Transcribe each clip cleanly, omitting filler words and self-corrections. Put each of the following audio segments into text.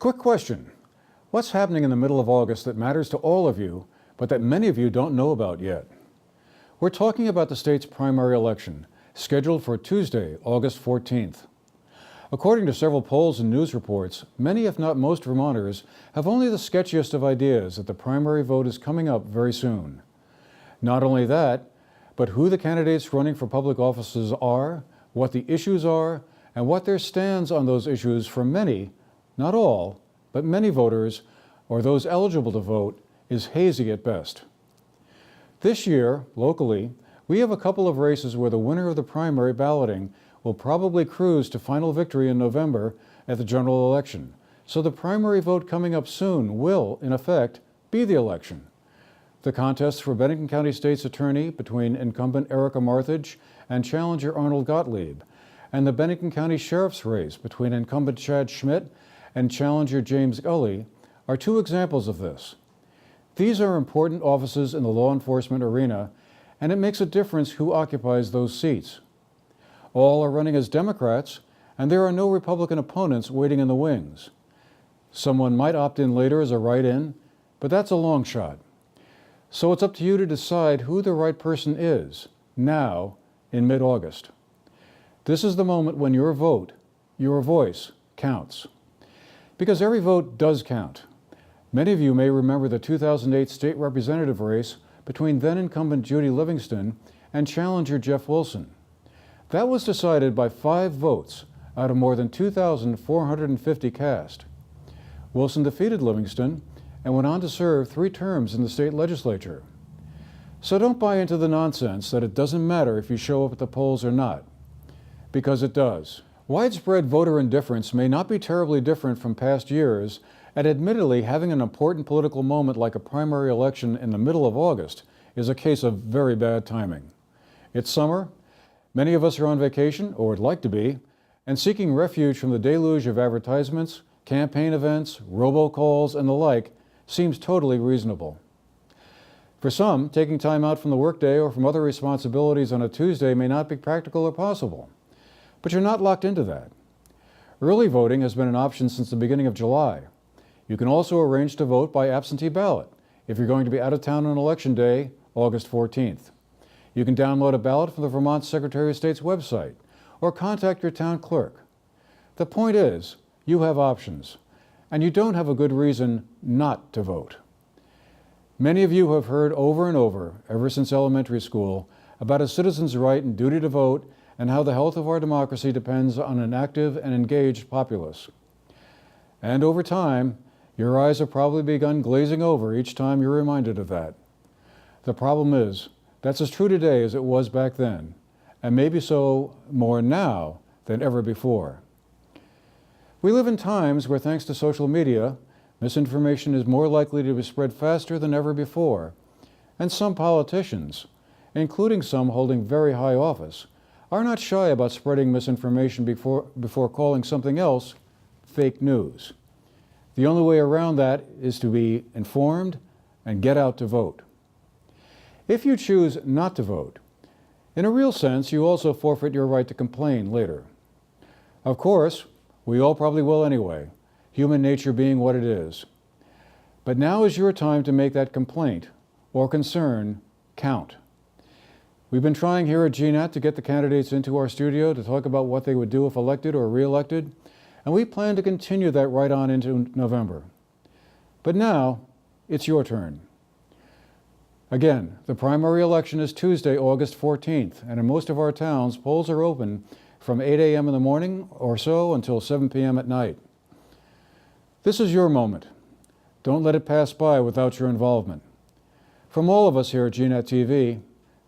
Quick question. What's happening in the middle of August that matters to all of you, but that many of you don't know about yet? We're talking about the state's primary election, scheduled for Tuesday, August 14th. According to several polls and news reports, many if not most Vermonters have only the sketchiest of ideas that the primary vote is coming up very soon. Not only that, but who the candidates running for public offices are, what the issues are, and what their stands on those issues for many, not all, but many voters, or those eligible to vote, is hazy at best. This year, locally, we have a couple of races where the winner of the primary balloting will probably cruise to final victory in November at the general election. So the primary vote coming up soon will, in effect, be the election. The contest for Bennington County State's Attorney between incumbent Erica Marthage and challenger Arnold Gottlieb, and the Bennington County Sheriff's race between incumbent Chad Schmidt and challenger James Gully are two examples of this. These are important offices in the law enforcement arena, and it makes a difference who occupies those seats. All are running as Democrats, and there are no Republican opponents waiting in the wings. Someone might opt in later as a write-in, but that's a long shot. So it's up to you to decide who the right person is, now, in mid-August. This is the moment when your vote, your voice, counts. Because every vote does count. Many of you may remember the 2008 state representative race between then-incumbent Judy Livingston and challenger Jeff Wilson. That was decided by 5 votes out of more than 2,450 cast. Wilson defeated Livingston and went on to serve 3 terms in the state legislature. So don't buy into the nonsense that it doesn't matter if you show up at the polls or not, because it does. Widespread voter indifference may not be terribly different from past years, and admittedly having an important political moment like a primary election in the middle of August is a case of very bad timing. It's summer. Many of us are on vacation, or would like to be, and seeking refuge from the deluge of advertisements, campaign events, robocalls, and the like seems totally reasonable. For some, taking time out from the workday or from other responsibilities on a Tuesday may not be practical or possible. But you're not locked into that. Early voting has been an option since the beginning of July. You can also arrange to vote by absentee ballot if you're going to be out of town on Election Day, August 14th. You can download a ballot from the Vermont Secretary of State's website or contact your town clerk. The point is, you have options, and you don't have a good reason not to vote. Many of you have heard over and over, ever since elementary school, about a citizen's right and duty to vote and how the health of our democracy depends on an active and engaged populace. And over time, your eyes have probably begun glazing over each time you're reminded of that. The problem is, that's as true today as it was back then, and maybe so more now than ever before. We live in times where, thanks to social media, misinformation is more likely to be spread faster than ever before, and some politicians, including some holding very high office, are not shy about spreading misinformation before calling something else fake news. The only way around that is to be informed and get out to vote. If you choose not to vote, in a real sense, you also forfeit your right to complain later. Of course, we all probably will anyway, human nature being what it is. But now is your time to make that complaint or concern count. We've been trying here at GNAT to get the candidates into our studio to talk about what they would do if elected or re-elected, and we plan to continue that right on into November. But now, it's your turn. Again, the primary election is Tuesday, August 14th, and in most of our towns, polls are open from 8 a.m. in the morning or so until 7 p.m. at night. This is your moment. Don't let it pass by without your involvement. From all of us here at GNAT-TV,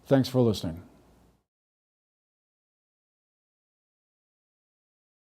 thanks for listening.